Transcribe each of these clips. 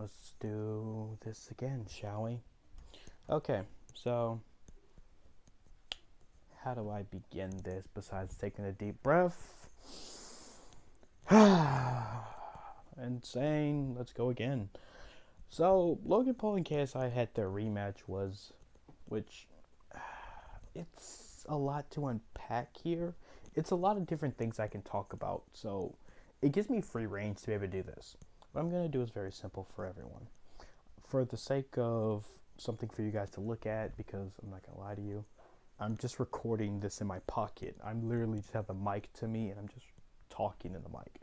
let's do this again, shall we? Okay, so how do I begin this besides taking a deep breath and saying, let's go again? So, Logan Paul and KSI had their rematch, which it's a lot to unpack here. It's a lot of different things I can talk about, so it gives me free range to be able to do this. What I'm going to do is very simple for everyone. For the sake of something for you guys to look at, because I'm not going to lie to you, I'm just recording this in my pocket. I'm literally just have the mic to me and I'm just talking in the mic.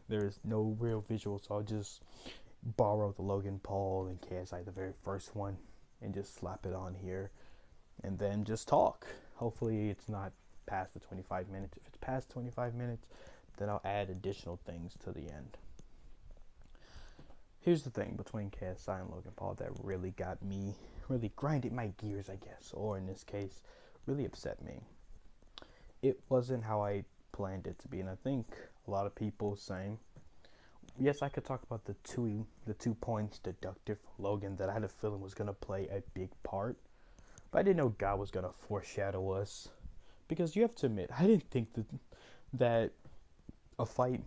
There's no real visual, so I'll just borrow the Logan Paul and KSI, the very first one, and just slap it on here and then just talk. Hopefully it's not past the 25 minutes. If it's past 25 minutes, then I'll add additional things to the end. Here's the thing between KSI and Logan Paul that really got me, really grinded my gears, I guess, or in this case, really upset me. It wasn't how I planned it to be, and I think a lot of people saying, yes, I could talk about the two points deducted from Logan that I had a feeling was going to play a big part, but I didn't know God was going to foreshadow us, because you have to admit, I didn't think that a fight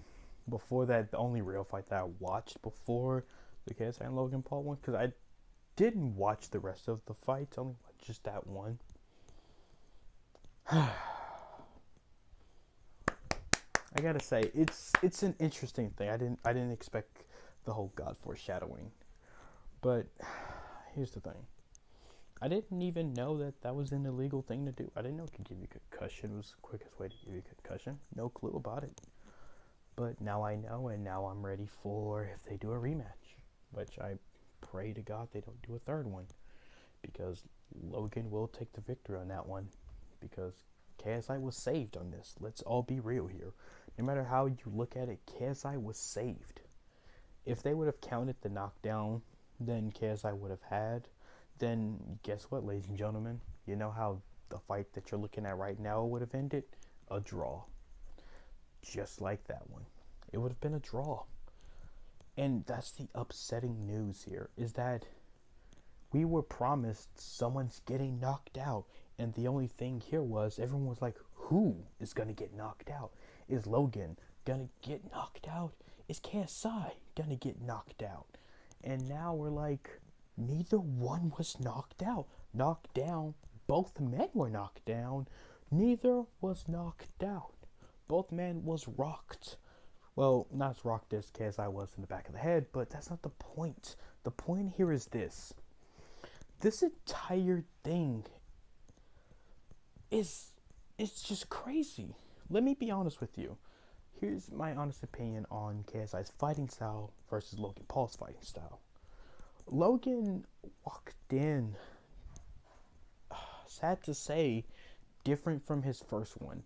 before that, the only real fight that I watched before the KSI and Logan Paul one, because I didn't watch the rest of the fights, only watched just that one. I gotta say, it's an interesting thing. I didn't expect the whole God foreshadowing, but here's the thing. I didn't even know that was an illegal thing to do. I didn't know it could give you concussion. It was the quickest way to give you concussion. No clue about it. But now I know, and now I'm ready for if they do a rematch, which I pray to God they don't do a third one, because Logan will take the victory on that one, because KSI was saved on this. Let's all be real here. No matter how you look at it, KSI was saved. If they would have counted the knockdown, then KSI would have had, then guess what, ladies and gentlemen? You know how the fight that you're looking at right now would have ended? A draw. Just like that one. It would have been a draw. And that's the upsetting news here, is that we were promised someone's getting knocked out. And the only thing here was, everyone was like, who is going to get knocked out? Is Logan going to get knocked out? Is KSI going to get knocked out? And now we're like, neither one was knocked out. Knocked down. Both men were knocked down. Neither was knocked out. Both men was rocked. Well, not as rocked as KSI was in the back of the head, but that's not the point. The point here is this. This entire thing it's just crazy. Let me be honest with you. Here's my honest opinion on KSI's fighting style versus Logan Paul's fighting style. Logan walked in, sad to say, different from his first one.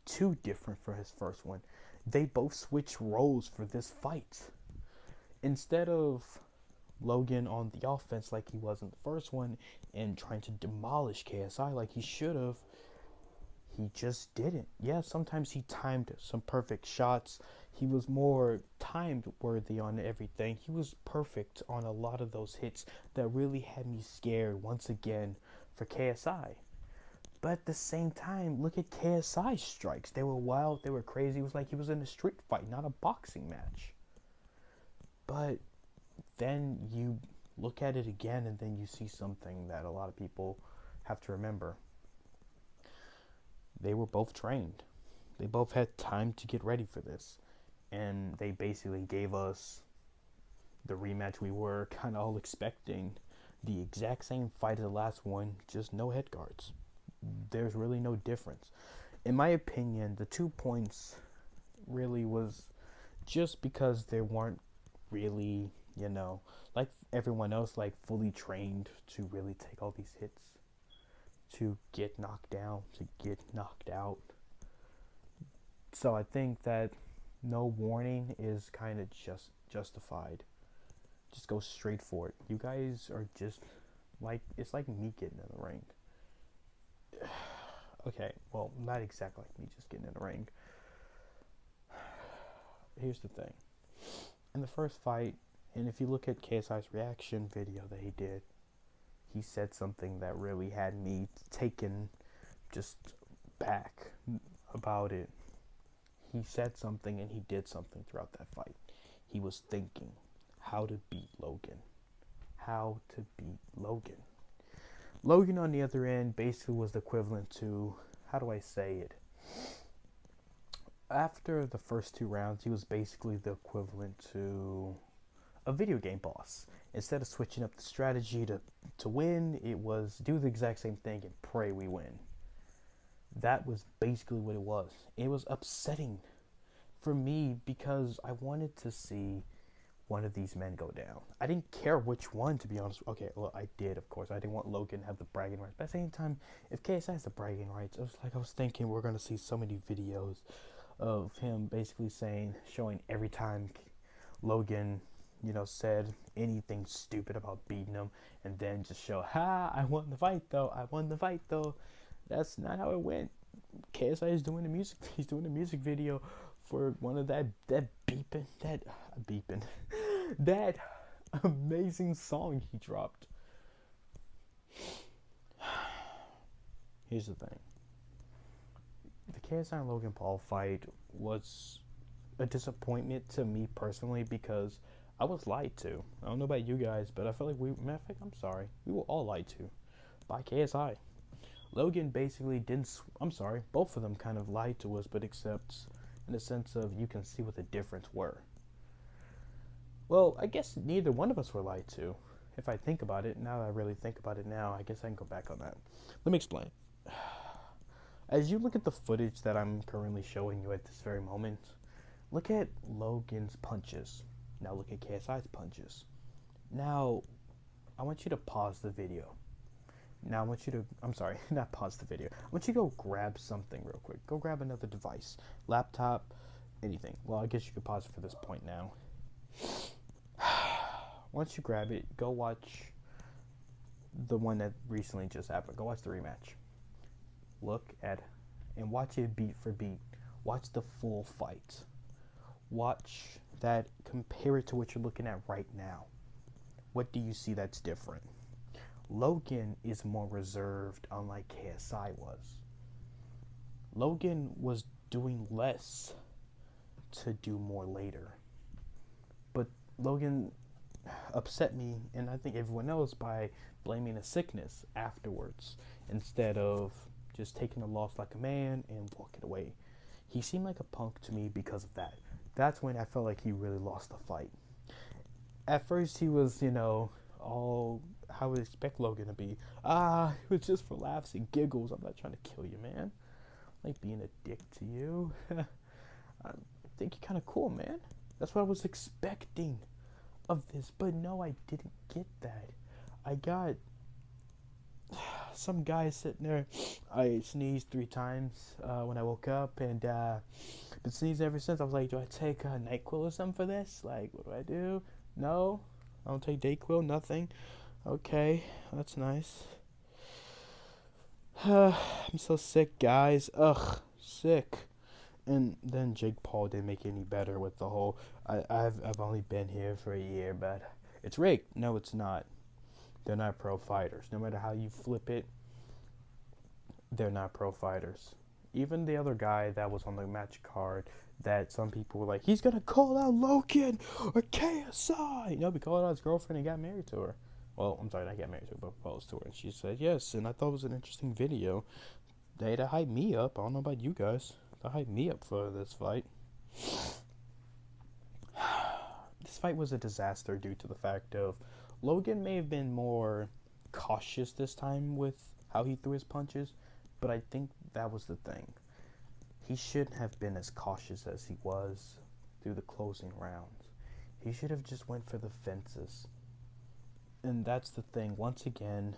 Too different for his first one. They both switched roles for this fight. Instead of Logan on the offense like he was in the first one and trying to demolish KSI like he should have, he just didn't. Yeah, sometimes he timed some perfect shots. He was more timed worthy on everything. He was perfect on a lot of those hits that really had me scared once again for KSI. But at the same time, look at KSI's strikes. They were wild, they were crazy. It was like he was in a street fight, not a boxing match. But then you look at it again and then you see something that a lot of people have to remember. They were both trained. They both had time to get ready for this. And they basically gave us the rematch we were kind of all expecting. The exact same fight as the last one, just no head guards. There's really no difference. In my opinion, the 2 points really was just because they weren't really, like everyone else, like fully trained to really take all these hits, to get knocked down, to get knocked out. So I think that no warning is kind of just justified. Just go straight for it. You guys are just like, it's like me getting in the ring. Okay, well, not exactly like me just getting in the ring. Here's the thing. In the first fight, And if you look at KSI's reaction video that he did, he said something that really had me taken just back about it. He said something and he did something throughout that fight. He was thinking how to beat Logan. How to beat Logan. Logan, on the other end, basically was the equivalent to, how do I say it? After the first 2 rounds, he was basically the equivalent to a video game boss. Instead of switching up the strategy to win, it was do the exact same thing and pray we win. That was basically what it was. It was upsetting for me because I wanted to see one of these men go down. I didn't care which one, to be honest. Okay, well, I did, of course. I didn't want Logan to have the bragging rights. But at the same time, if KSI has the bragging rights, I was thinking we're going to see so many videos of him basically showing every time Logan, said anything stupid about beating him, and then just show, I won the fight though. That's not how it went. KSI is doing he's doing a music video for one of that beeping that amazing song he dropped. Here's the thing. The KSI and Logan Paul fight was a disappointment to me personally because I was lied to. I don't know about you guys, but I feel like I'm sorry. We were all lied to by KSI. Logan basically both of them kind of lied to us, but except in the sense of you can see what the difference were. Well, I guess neither one of us were lied to. If I think about it, now that I really think about it now, I guess I can go back on that. Let me explain. As you look at the footage that I'm currently showing you at this very moment, look at Logan's punches. Now look at KSI's punches. Now, I want you to pause the video. Now I want you to, not pause the video. I want you to go grab something real quick. Go grab another device. Laptop, anything. Well, I guess you could pause it for this point now. Once you grab it, go watch the one that recently just happened. Go watch the rematch. Look at and watch it beat for beat. Watch the full fight. Watch that, compare it to what you're looking at right now. What do you see that's different? Logan is more reserved, unlike KSI was. Logan was doing less to do more later. But Logan upset me, and I think everyone else, by blaming a sickness afterwards instead of just taking a loss like a man and walking away. He seemed like a punk to me because of that. That's when I felt like he really lost the fight. At first he was, all how I would expect Logan to be. It was just for laughs and giggles. I'm not trying to kill you, man. I like being a dick to you. I think you're kind of cool, man. That's what I was expecting of this. But no, I didn't get that. I got some guy sitting there. I sneezed 3 times when I woke up, and been sneezing ever since. I was like, do I take a NyQuil or something for this? Like, what do I do? No, I don't take Dayquil, nothing. Okay, that's nice. I'm so sick, guys. Ugh, sick. And then Jake Paul didn't make it any better with the whole, I've only been here for a year, but it's rigged. No, it's not. They're not pro fighters. No matter how you flip it, they're not pro fighters. Even the other guy that was on the match card, that some people were like, he's gonna call out Logan or KSI. He called out his girlfriend and got married to her. Well, I'm sorry, not get married to her, but proposed to her. And she said yes, and I thought it was an interesting video. They had to hype me up. I don't know about you guys. They hyped me up for this fight. This fight was a disaster due to the fact of Logan may have been more cautious this time with how he threw his punches, but I think that was the thing. He shouldn't have been as cautious as he was through the closing rounds. He should have just went for the fences. And that's the thing. Once again,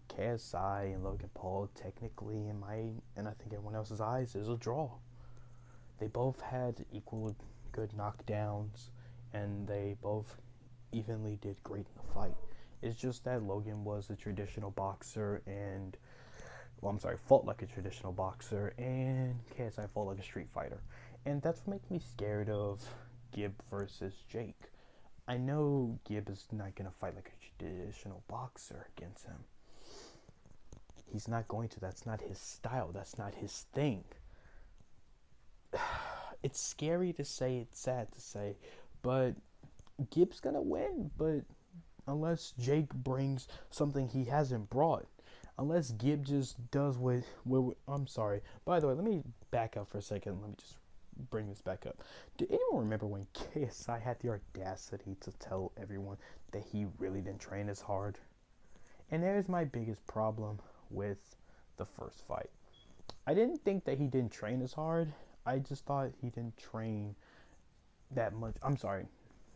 KSI and Logan Paul, technically, in my and I think everyone else's eyes, is a draw. They both had equal good knockdowns, and they both evenly did great in the fight. It's just that Logan was a traditional boxer and, fought like a traditional boxer, and KSI fought like a street fighter. And that's what makes me scared of Gib versus Jake. I know Gibb is not going to fight like a traditional boxer against him. He's not going to. That's not his style. That's not his thing. It's scary to say, it's sad to say, but Gibb's going to win. But unless Jake brings something he hasn't brought, unless Gibb just does what I'm sorry. By the way, let me back up for a second. Let me just bring this back up. Do anyone remember when KSI had the audacity to tell everyone that he really didn't train as hard? And there's my biggest problem with the first fight. I didn't think that he didn't train as hard. I just thought he didn't train that much. I'm sorry.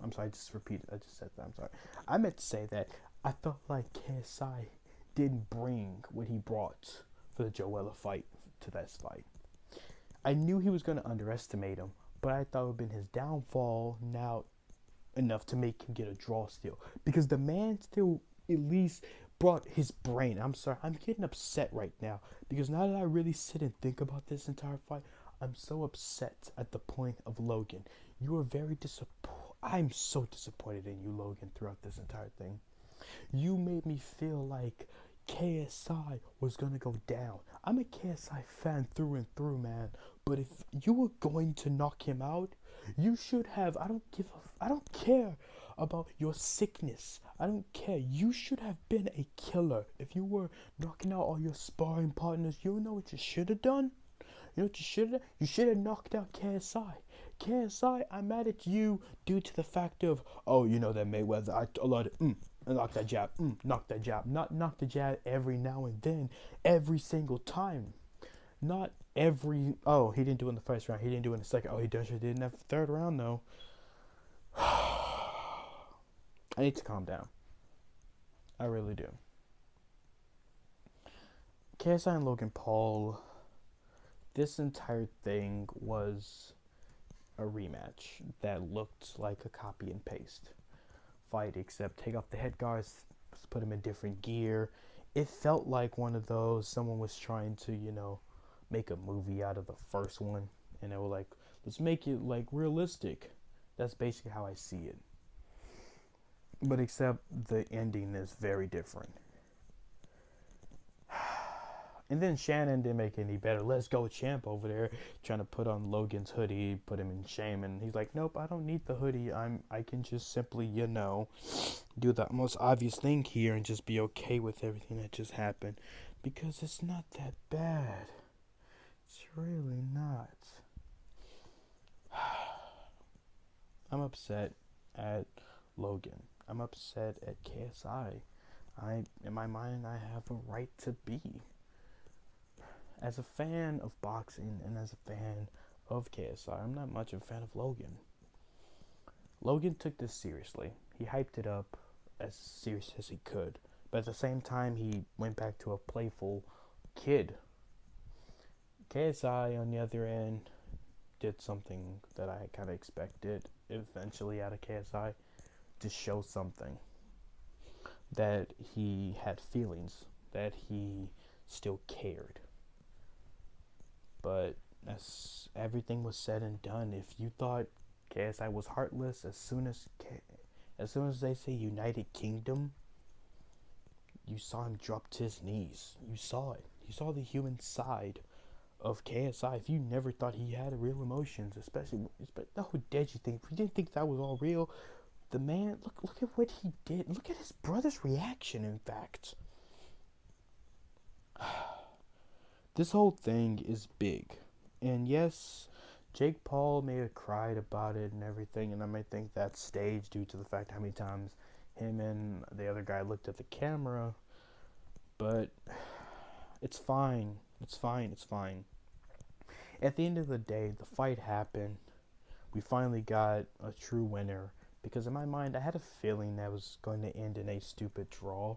I just repeated. I just said that. I'm sorry. I meant to say that I felt like KSI didn't bring what he brought for the Joella fight to this fight. I knew he was going to underestimate him, but I thought it would have been his downfall now enough to make him get a draw still. Because the man still at least brought his brain. I'm sorry, I'm getting upset right now. Because now that I really sit and think about this entire fight, I'm so upset at the point of Logan. You are very disappointed. I'm so disappointed in you, Logan, throughout this entire thing. You made me feel like KSI was going to go down. I'm a KSI fan through and through, man. But if you were going to knock him out, you should have. I don't care about your sickness. I don't care. You should have been a killer. If you were knocking out all your sparring partners, you know what you should have done? You know what you should have done? You should have knocked out KSI. KSI, I'm mad at you due to the fact of, oh, you know that Mayweather, I love it, knock that jab, knock that jab. Not knock the jab every now and then, every single time. Not every, oh, he didn't do it in the first round, he didn't do it in the second, oh, he did in the third round, though. I need to calm down. I really do. KSI and Logan Paul, this entire thing was a rematch that looked like a copy and paste fight, except take off the head guards, put them in different gear. It felt like one of those, someone was trying to, make a movie out of the first one, and they were like, let's make it like realistic. That's basically how I see it. But except the ending is very different. And then Shannon didn't make it any better. Let's go champ over there trying to put on Logan's hoodie, put him in shame, and he's like, nope, I don't need the hoodie. I can just simply, do the most obvious thing here and just be okay with everything that just happened. Because it's not that bad. It's really not. I'm upset at Logan. I'm upset at KSI. In my mind, I have a right to be. As a fan of boxing and as a fan of KSI, I'm not much of a fan of Logan. Logan took this seriously. He hyped it up as serious as he could. But at the same time, he went back to a playful kid. KSI, on the other end, did something that I kind of expected eventually out of KSI, to show something. That he had feelings, that he still cared. But as everything was said and done, if you thought KSI was heartless, as soon as they say United Kingdom, you saw him drop to his knees. You saw it. You saw the human side of KSI. If you never thought he had real emotions, especially who did you think? If you didn't think that was all real, the man, look at what he did. Look at his brother's reaction, in fact. This whole thing is big. And yes, Jake Paul may have cried about it and everything, and I may think that's staged due to the fact how many times him and the other guy looked at the camera. But it's fine. It's fine. It's fine. At the end of the day, the fight happened. We finally got a true winner. Because in my mind, I had a feeling that was going to end in a stupid draw.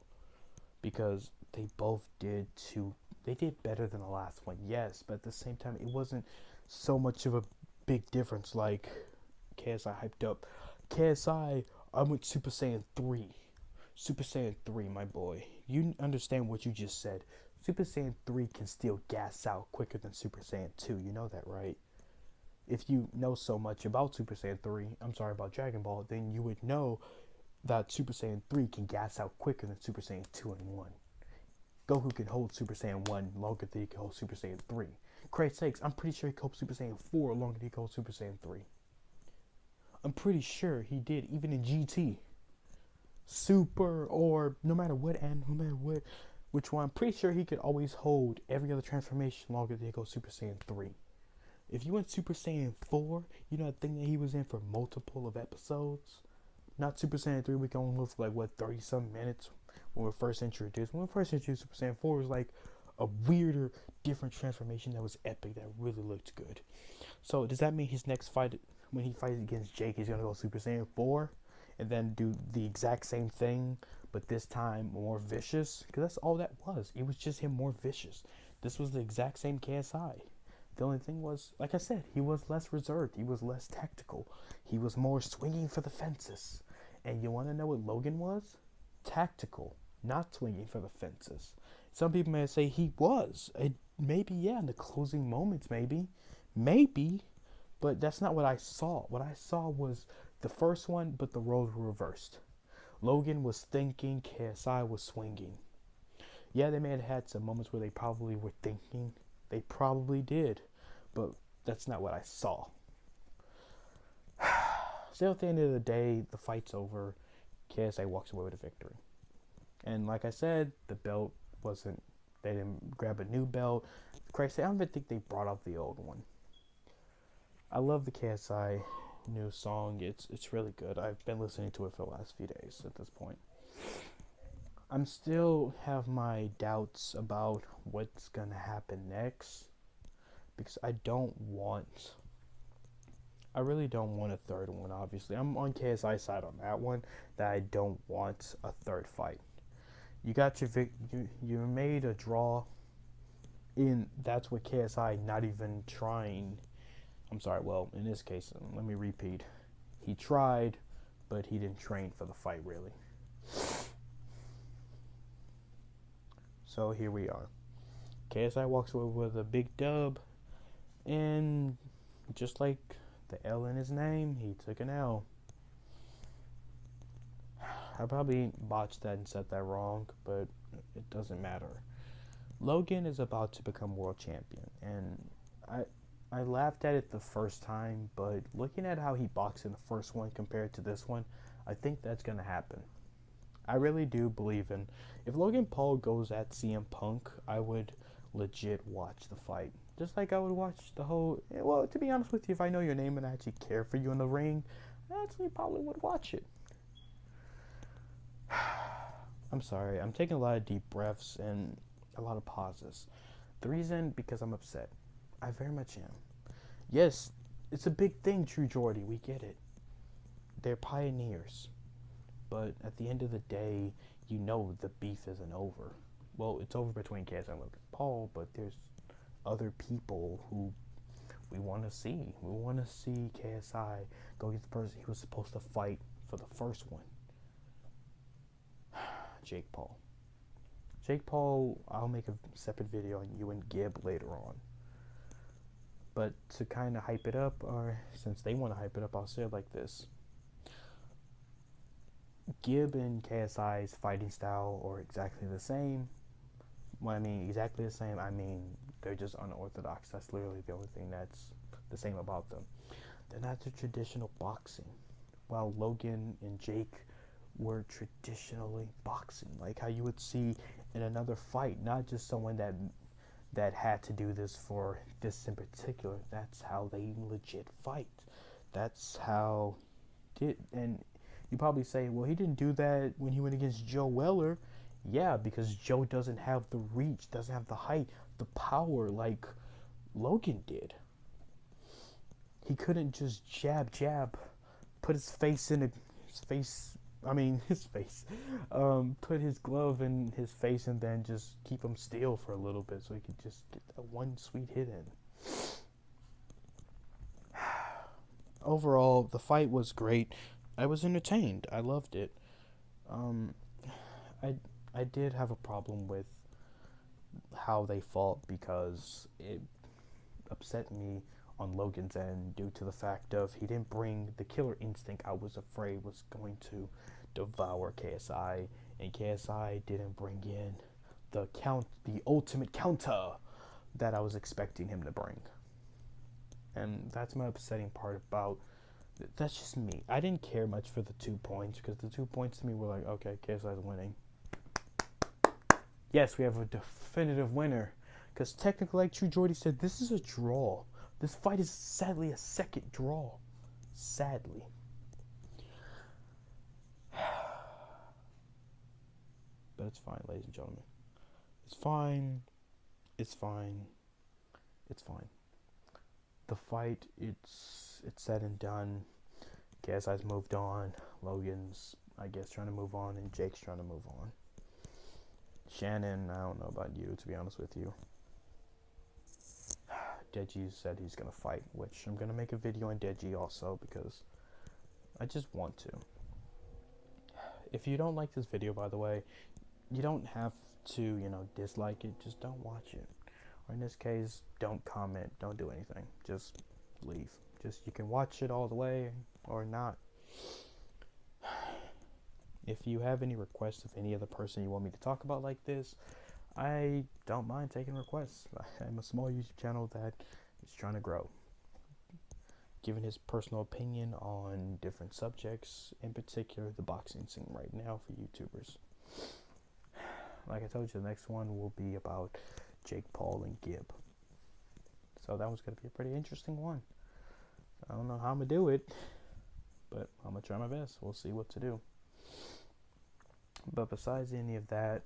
Because they both they did better than the last one, yes. But at the same time, it wasn't so much of a big difference like KSI hyped up. KSI, I went Super Saiyan 3. Super Saiyan 3, my boy. You understand what you just said. Super Saiyan 3 can still gas out quicker than Super Saiyan 2. You know that, right? if you know so much about Super Saiyan 3, I'm sorry, about Dragon Ball, then you would know that Super Saiyan 3 can gas out quicker than Super Saiyan 2 and 1. Goku can hold Super Saiyan 1 longer than he can hold Super Saiyan 3. Christ's sakes, I'm pretty sure he could hold Super Saiyan 4 longer than he could hold Super Saiyan 3. I'm pretty sure he did, even in GT. Super, or no matter what, and no matter what, which one, I'm pretty sure he could always hold every other transformation longer than he goes Super Saiyan 3. If you went Super Saiyan 4, you know that thing that he was in for multiple of episodes? Not Super Saiyan 3, we can only live for like, what, 30-some minutes when we were first introduced. When we first introduced Super Saiyan 4, it was like a weirder, different transformation that was epic, that really looked good. So does that mean his next fight, when he fights against Jake, he's going to go Super Saiyan 4? And then do the exact same thing, but this time more vicious? Because that's all that was. It was just him more vicious. This was the exact same KSI. The only thing was, like I said, he was less reserved. He was less tactical. He was more swinging for the fences. And you want to know what Logan was? Tactical, not swinging for the fences. Some people may say he was. Maybe, yeah, in the closing moments, maybe. Maybe. But that's not what I saw. What I saw was the first one, but the roles were reversed. Logan was thinking, KSI was swinging. Yeah, they may have had some moments where they probably were thinking. They probably did. But that's not what I saw. Still, at the end of the day, the fight's over. KSI walks away with a victory. And like I said, the belt wasn't... They didn't grab a new belt. Crazy, I don't even think they brought up the old one. I love the KSI new song. It's really good. I've been listening to it for the last few days at this point. I'm still have my doubts about what's gonna happen next, because I really don't want a third one. Obviously, I'm on KSI's side on that one, that I don't want a third fight. You got your you made a draw, and that's what KSI not even trying. I'm sorry, well, in this case, let me repeat. He tried, but he didn't train for the fight, really. So here we are. KSI walks away with a big dub, and just like the L in his name, he took an L. I probably botched that and said that wrong, but it doesn't matter. Logan is about to become world champion, and I laughed at it the first time, but looking at how he boxed in the first one compared to this one, I think that's going to happen. I really do believe in... If Logan Paul goes at CM Punk, I would legit watch the fight. Just like I would watch the whole... Well, to be honest with you, if I know your name and I actually care for you in the ring, I actually probably would watch it. I'm sorry, I'm taking a lot of deep breaths and a lot of pauses. The reason, because I'm upset. I very much am. Yes, it's a big thing, True Jordy. We get it. They're pioneers. But at the end of the day, you know the beef isn't over. Well, it's over between KSI and Logan Paul, but there's other people who we want to see. We want to see KSI go against the person he was supposed to fight for the first one. Jake Paul. Jake Paul, I'll make a separate video on you and Gib later on. But to kind of hype it up, or since they want to hype it up, I'll say it like this. Gib and KSI's fighting style are exactly the same. When I mean exactly the same, I mean they're just unorthodox. That's literally the only thing that's the same about them. They're not the traditional boxing. While Logan and Jake were traditionally boxing, like how you would see in another fight, not just someone that had to do this for this in particular. That's how they legit fight. That's how did. And you probably say, well, he didn't do that when he went against Joe Weller. Yeah, because Joe doesn't have the reach, doesn't have the height, the power like Logan did. He couldn't just jab, put his face, put his glove in his face and then just keep him still for a little bit so he could just get that one sweet hit in. Overall, the fight was great. I was entertained. I loved it. I did have a problem with how they fought because it upset me on Logan's end due to the fact of he didn't bring the killer instinct I was afraid was going to devour KSI, and KSI didn't bring in the ultimate counter that I was expecting him to bring. And that's my upsetting part about. That's just me. I didn't care much for the 2 points because the 2 points to me were like, okay, KSI's winning. Yes, we have a definitive winner. Because technically, like True Jordy said, this is a draw. This fight is sadly a second draw. Sadly. But it's fine, ladies and gentlemen. It's fine. It's fine. It's fine. The fight, it's said and done. KSI's moved on. Logan's, I guess, trying to move on. And Jake's trying to move on. Shannon, I don't know about you, to be honest with you. Deji said he's going to fight, which I'm going to make a video on Deji also because I just want to. If you don't like this video, by the way, you don't have to, dislike it. Just don't watch it. Or in this case, don't comment. Don't do anything. Just leave. You can watch it all the way or not. If you have any requests of any other person you want me to talk about like this, I don't mind taking requests. I'm a small YouTube channel that is trying to grow. Giving his personal opinion on different subjects, in particular the boxing scene right now for YouTubers. Like I told you, the next one will be about Jake Paul and Gibb. So that one's going to be a pretty interesting one. I don't know how I'm going to do it, but I'm going to try my best. We'll see what to do. But besides any of that,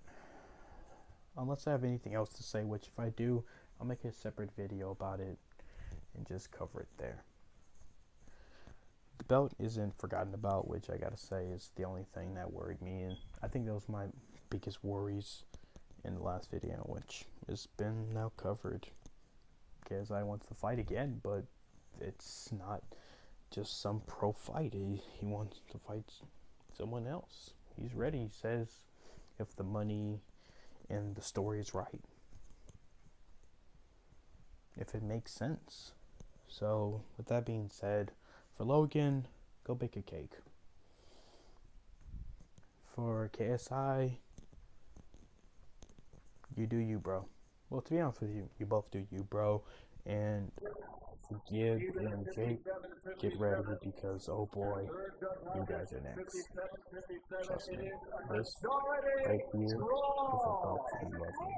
unless I have anything else to say, which if I do, I'll make a separate video about it and just cover it there. The belt isn't forgotten about, which I gotta say is the only thing that worried me, and I think that was my biggest worries in the last video, which has been now covered. KSI wants to fight again, but it's not just some pro fight. He wants to fight someone else. He's ready. He says if the money and the story is right, if it makes sense. So with that being said, for Logan, go bake a cake. For KSI, you do you, bro. Well, to be honest with you, you both do you, bro. And for Gibb and Jake, get ready because, oh boy, you guys are next. Trust me. This right here is about to be lovely.